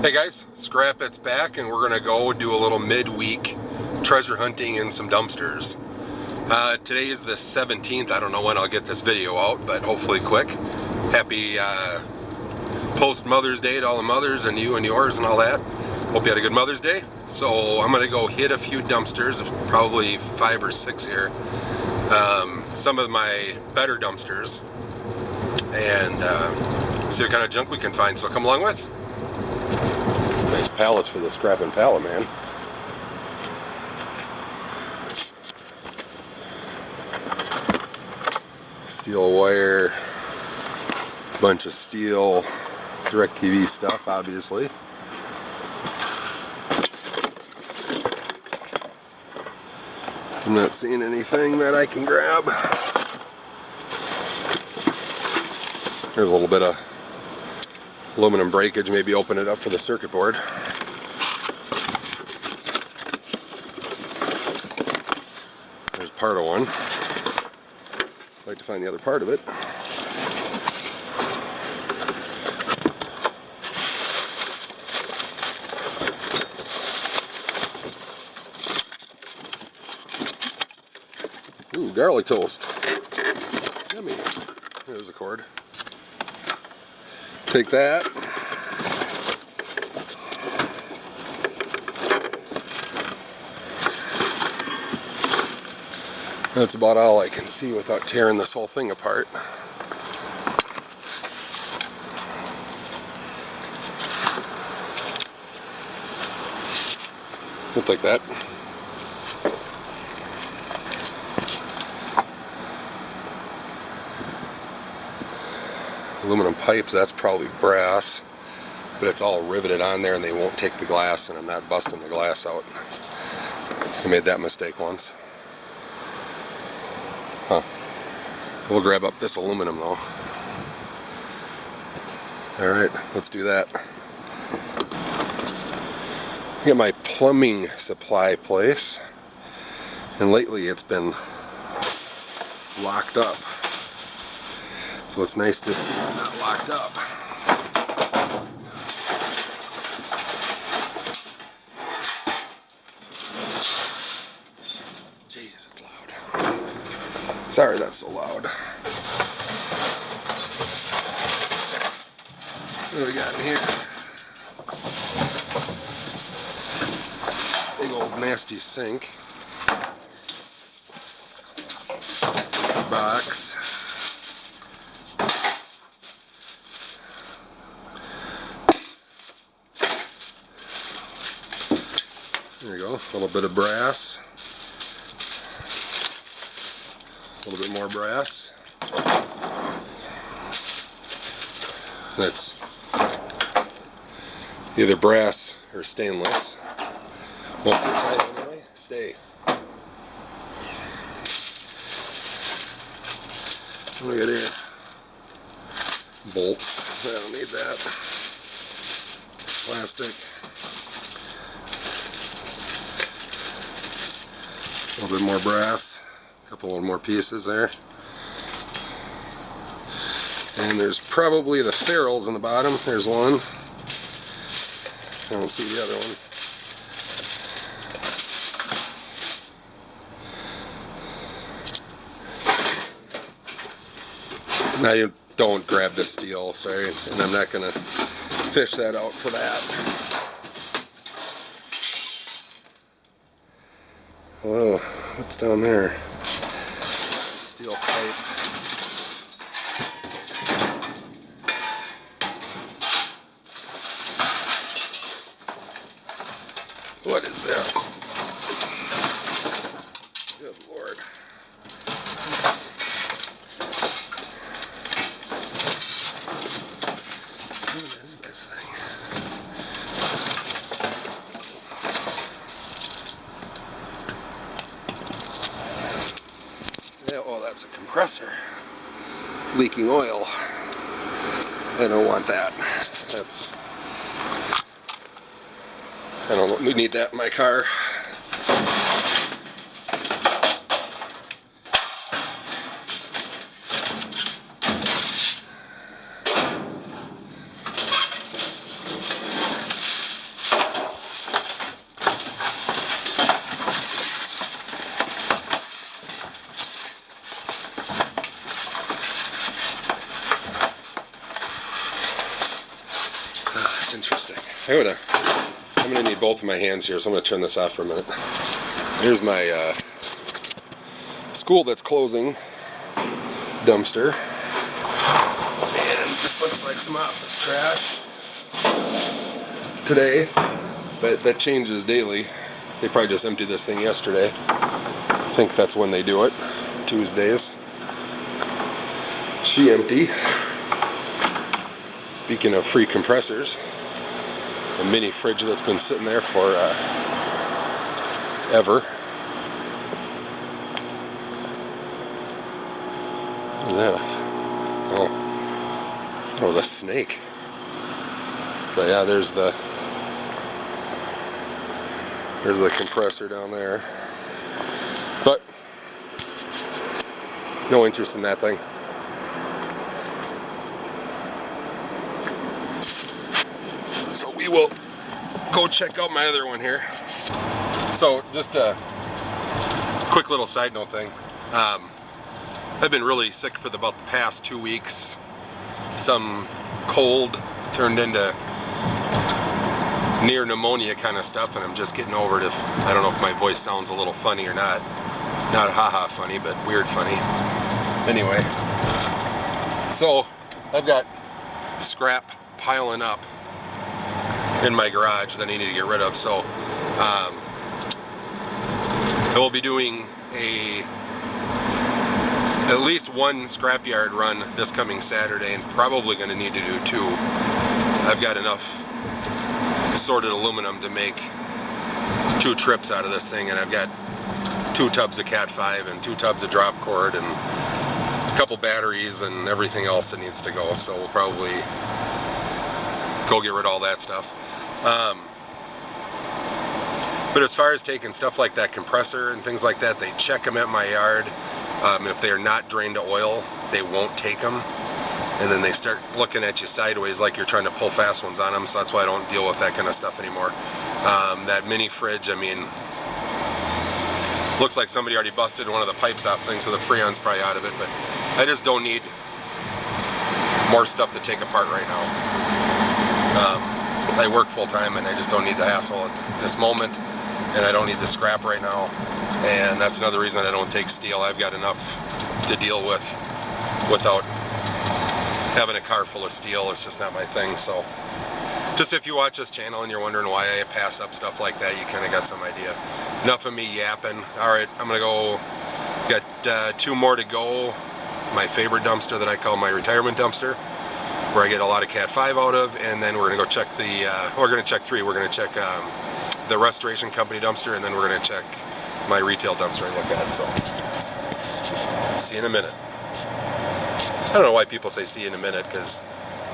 Hey guys, Scrap It's back, and we're gonna go do a little midweek treasure hunting in some dumpsters. Today is the 17th. I don't know when I'll get this video out, but hopefully quick. Happy post Mother's Day to all the mothers and you and yours and all that. Hope you had a good Mother's Day. So I'm gonna go hit a few dumpsters, probably 5 or 6 here. Some of my better dumpsters, and see what kind of junk we can find. So come along with. Nice pallets for the scrapping pallet, man. Steel wire, bunch of steel, DirecTV stuff, obviously. I'm not seeing anything that I can grab. There's a little bit of aluminum breakage, maybe open it up for the circuit board. There's part of one. I'd like to find the other part of it. Ooh, garlic toast. Yummy. There's a cord. Take that. That's about all I can see without tearing this whole thing apart. Look like that. Aluminum pipes, that's probably brass, but it's all riveted on there and they won't take the glass, and I'm not busting the glass out. I made that mistake once. Huh. We'll grab up this aluminum though. Alright, let's do that. I got my plumbing supply place, and lately it's been locked up. So it's nice to see it's not locked up. Jeez, it's loud. Sorry that's so loud. What do we got in here? Big old nasty sink. Box. There you go, a little bit of brass, a little bit more brass. That's either brass or stainless, most of the time anyway. Stay. What do we got here? Bolts, I don't need that. Plastic. A little bit more brass, a couple more pieces there. And there's probably the ferrules in the bottom. There's one. I don't see the other one. Now you don't grab the steel, sorry, and I'm not going to fish that out for that. Whoa, what's down there? Steel pipe. What is this? Good Lord. What is this thing? Oh, that's a compressor. Leaking oil. I don't want that. I don't need that in my car. Oh, that's interesting. I'm gonna need both of my hands here, so I'm gonna turn this off for a minute. Here's my school that's closing dumpster. And this looks like some office trash today, but that changes daily. They probably just emptied this thing yesterday. I think that's when they do it, Tuesdays. She empty. Speaking of free compressors, a mini fridge that's been sitting there for ever. What is that? Oh, that was a snake. But yeah, there's the compressor down there. But no interest in that thing. So we will go check out my other one here. So just a quick little side note thing. I've been really sick for about the past 2 weeks. Some cold turned into near pneumonia kind of stuff, and I'm just getting over it. I don't know if my voice sounds a little funny or not. Not haha funny, but weird funny. Anyway, so I've got scrap piling up in my garage that I need to get rid of. So I will be doing at least one scrapyard run this coming Saturday, and probably going to need to do 2. I've got enough sorted aluminum to make 2 trips out of this thing, and I've got 2 tubs of Cat 5 and 2 tubs of drop cord and a couple batteries and everything else that needs to go. So we'll probably go get rid of all that stuff. But as far as taking stuff like that compressor and things like that, they check them at my yard. If they're not drained to oil, they won't take them. And then they start looking at you sideways like you're trying to pull fast ones on them. So that's why I don't deal with that kind of stuff anymore. That mini fridge, I mean, looks like somebody already busted one of the pipes off things, so the Freon's probably out of it. But I just don't need more stuff to take apart right now. I work full time, and I just don't need the hassle at this moment, and I don't need the scrap right now. And that's another reason I don't take steel. I've got enough to deal with without having a car full of steel. It's just not my thing. So just if you watch this channel and you're wondering why I pass up stuff like that, you kind of got some idea. Enough of me yapping. All right, I'm gonna go. Got 2 more to go. My favorite dumpster that I call my retirement dumpster, where I get a lot of Cat 5 out of, and then we're gonna go check the. We're gonna check 3. We're gonna check the restoration company dumpster, and then we're gonna check my retail dumpster I look at. So see you in a minute. I don't know why people say see you in a minute, because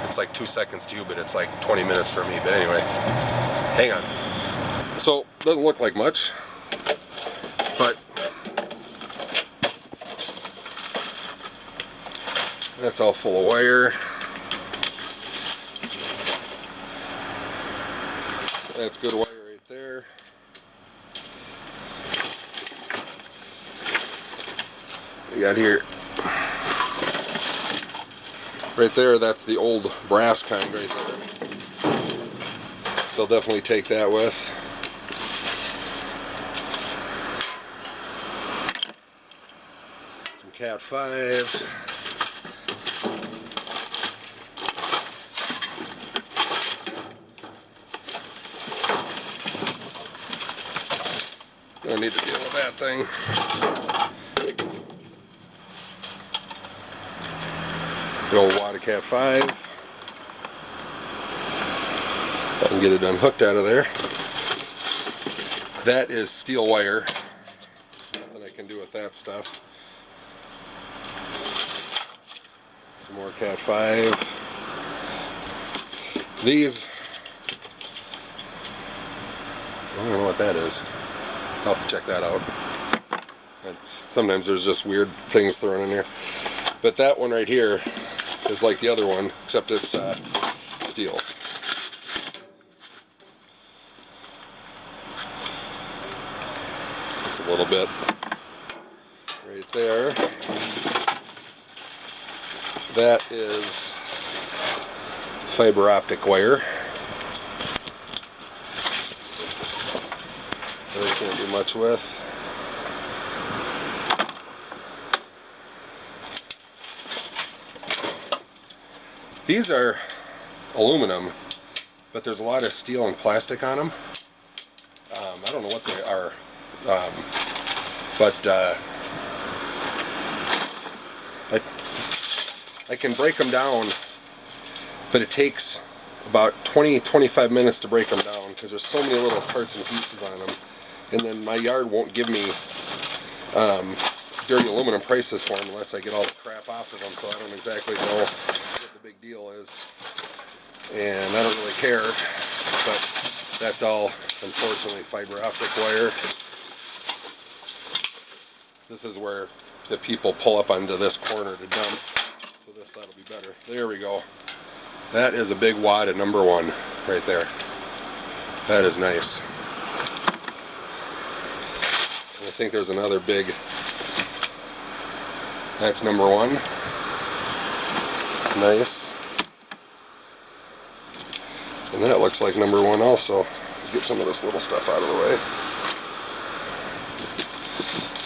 it's like 2 seconds to you, but it's like 20 minutes for me. But anyway, hang on. So doesn't look like much, but that's all full of wire. That's good wire right there. We got here, right there, that's the old brass kind right there. So I'll definitely take that with. Some Cat 5. Don't need to deal with that thing. Good old wad of Cat 5. I can get it unhooked out of there. That is steel wire. Nothing I can do with that stuff. Some more Cat 5. These, I don't know what that is. I'll have to check that out. Sometimes there's just weird things thrown in here. But that one right here is like the other one, except it's steel. Just a little bit right there. That is fiber optic wire. Really can't do much with. These are aluminum, but there's a lot of steel and plastic on them. I don't know what they are, but I can break them down, but it takes about 20-25 minutes to break them down because there's so many little parts and pieces on them, and then my yard won't give me dirty aluminum prices for them unless I get all the crap off of them, so I don't exactly know what the big deal is, and I don't really care, but that's all, unfortunately, fiber optic wire. This is where the people pull up onto this corner to dump, so that'll be better. There we go. That is a big wad of number 1 right there. That is nice. And I think there's another big, that's number 1. Nice. And that looks like number 1 also. Let's get some of this little stuff out of the way.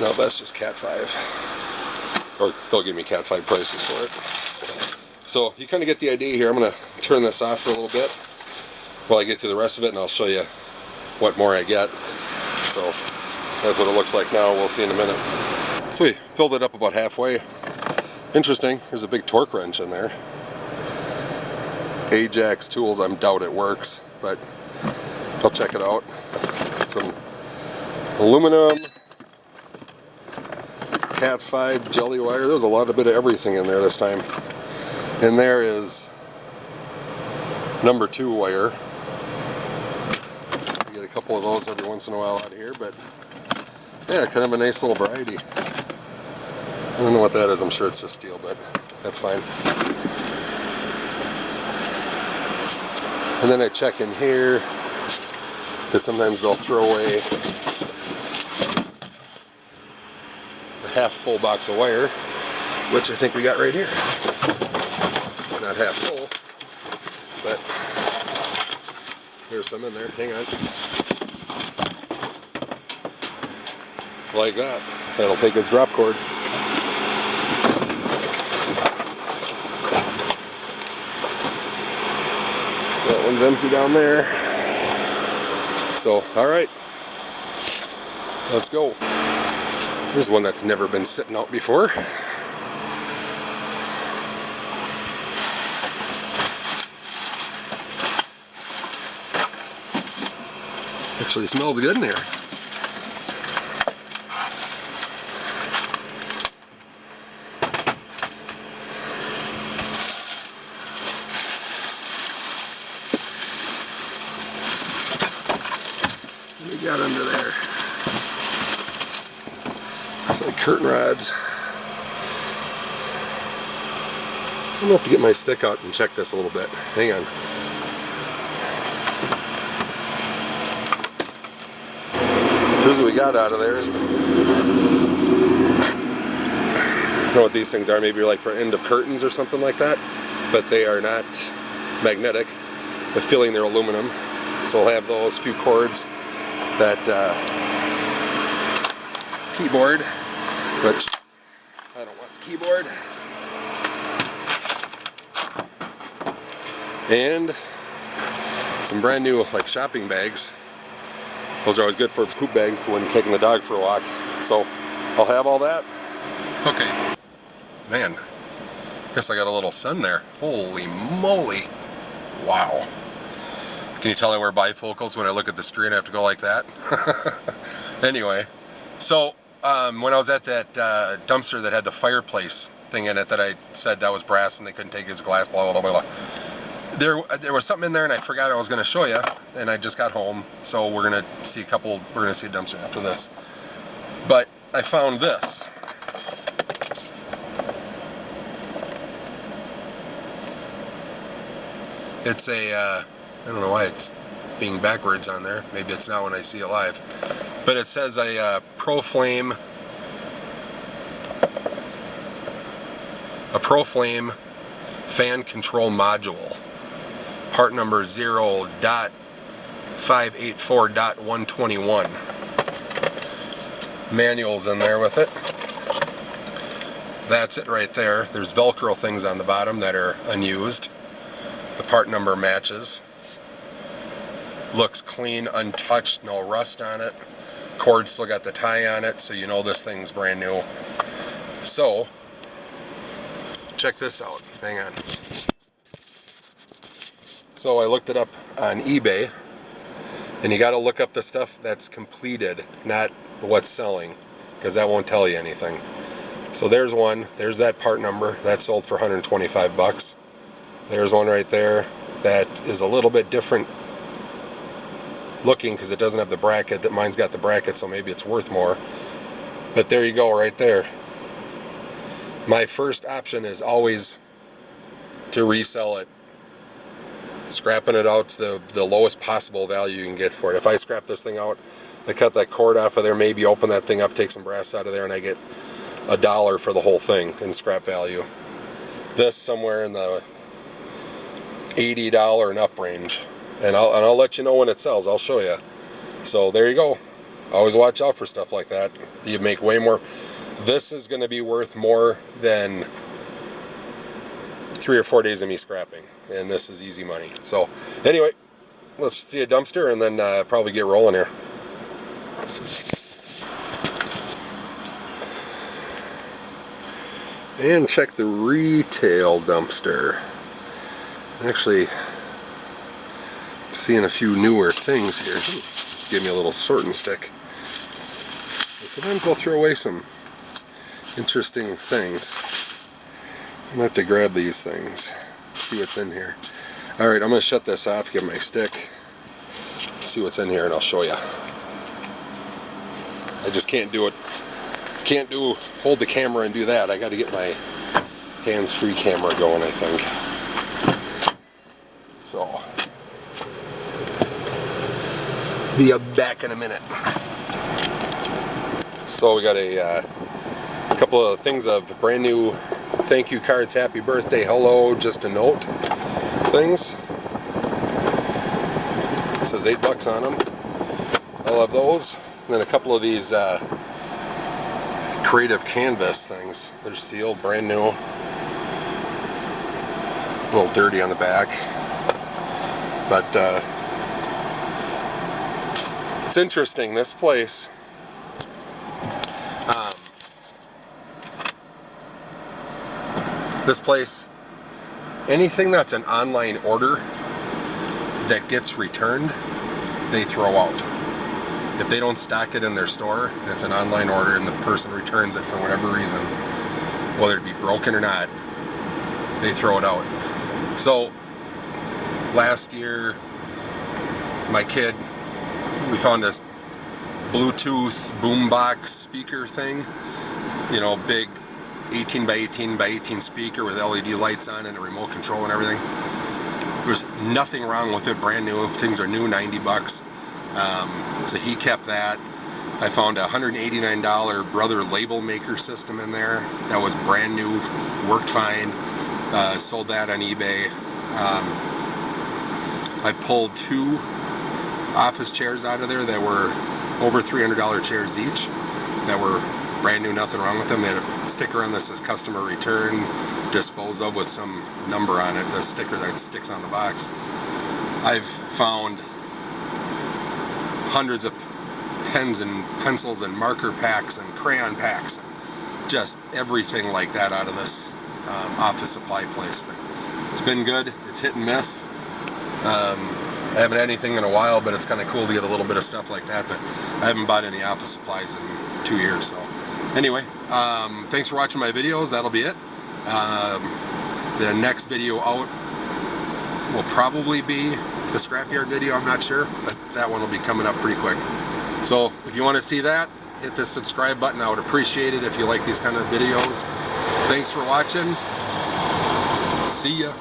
No, that's just Cat 5. Or they'll give me Cat 5 prices for it. So you kind of get the idea here. I'm going to turn this off for a little bit while I get through the rest of it, and I'll show you what more I get. So that's what it looks like now. We'll see in a minute. So we filled it up about halfway. Interesting, there's a big torque wrench in there. Ajax Tools, I doubt it works, but I'll check it out. Some aluminum, Cat 5 jelly wire. There's a lot of bit of everything in there this time. And there is number 2 wire. You get a couple of those every once in a while out of here, but yeah, kind of a nice little variety. I don't know what that is, I'm sure it's just steel, but that's fine. And then I check in here, because sometimes they'll throw away a half full box of wire, which I think we got right here. Not half full, but there's some in there. Hang on. Like that. That'll take its drop cord. That one's empty down there. So, alright. Let's go. Here's one that's never been sitting out before. Actually smells good in here. What do we got under there? Looks like curtain rods. I'm gonna have to get my stick out and check this a little bit. Hang on. Here's what we got out of there. I don't know what these things are, maybe like for end of curtains or something like that, but they are not magnetic. The filling, they're aluminum, so we'll have those few cords. That keyboard, which I don't want the keyboard, and some brand new like shopping bags. Those are always good for poop bags when taking the dog for a walk. So I'll have all that. Okay. Man, guess I got a little sun there. Holy moly. Wow. Can you tell I wear bifocals when I look at the screen? I have to go like that. Anyway, so when I was at that dumpster that had the fireplace thing in it that I said that was brass and they couldn't take his glass, blah, blah, blah, blah. There was something in there and I forgot I was going to show you, and I just got home, so we're going to see a dumpster after this. But I found this. It's a, I don't know why it's being backwards on there. Maybe it's not when I see it live. But it says a ProFlame fan control module. Part number 0.584.121. Manual's in there with it. That's it right there. There's Velcro things on the bottom that are unused. The part number matches. Looks clean, untouched, no rust on it. Cord still got the tie on it, so you know this thing's brand new. So, check this out. Hang on. So I looked it up on eBay, and you got to look up the stuff that's completed, not what's selling, because that won't tell you anything. So there's one. There's that part number. That sold for 125 bucks. There's one right there that is a little bit different looking because it doesn't have the bracket. That mine's got the bracket, so maybe it's worth more. But there you go, right there. My first option is always to resell it. Scrapping it out to the lowest possible value you can get for it. If I scrap this thing out, I cut that cord off of there, maybe open that thing up, take some brass out of there, and I get $1 for the whole thing in scrap value. This somewhere in the $80 and up range, and I'll let you know when it sells. I'll show you. So there you go. Always watch out for stuff like that. You make way more. This is going to be worth more than 3 or 4 days of me scrapping, and this is easy money. So anyway, let's see a dumpster and then probably get rolling here. And check the retail dumpster. Actually, I'm seeing a few newer things here. Give me a little sorting stick. Sometimes I'll throw away some interesting things. I'm gonna have to grab these things, see what's in here. All right, I'm gonna shut this off, get my stick, see what's in here, and I'll show you. I just can't do it. Can't hold the camera and do that. I got to get my hands-free camera going, I think. So, be back in a minute. So we got a couple of things of brand new thank you cards, happy birthday, hello, just a note things. It says $8 on them. I'll have those. And then a couple of these creative canvas things. They're sealed, brand new. A little dirty on the back. But it's interesting, this place. This place, anything that's an online order that gets returned, they throw out. If they don't stock it in their store, and it's an online order and the person returns it for whatever reason, whether it be broken or not, they throw it out. So last year, my kid, we found this Bluetooth boombox speaker thing, you know, big 18 by 18 by 18 speaker with LED lights on and a remote control and everything. There's nothing wrong with it, brand new. Things are new, 90 bucks. So he kept that. I found a $189 Brother label maker system in there that was brand new, worked fine. Sold that on eBay. I pulled 2 office chairs out of there that were over $300 chairs each, that were brand new, nothing wrong with them. They had a sticker on this says customer return, dispose of, with some number on it, the sticker that sticks on the box. I've found hundreds of pens and pencils and marker packs and crayon packs and just everything like that out of this office supply place. But it's been good. It's hit and miss. I haven't had anything in a while, but it's kind of cool to get a little bit of stuff like that. But I haven't bought any office supplies in 2 years. So anyway, thanks for watching my videos. That'll be it. The next video out will probably be the scrapyard video. I'm not sure, but that one will be coming up pretty quick. So if you want to see that, hit the subscribe button. I would appreciate it if you like these kind of videos. Thanks for watching. See ya.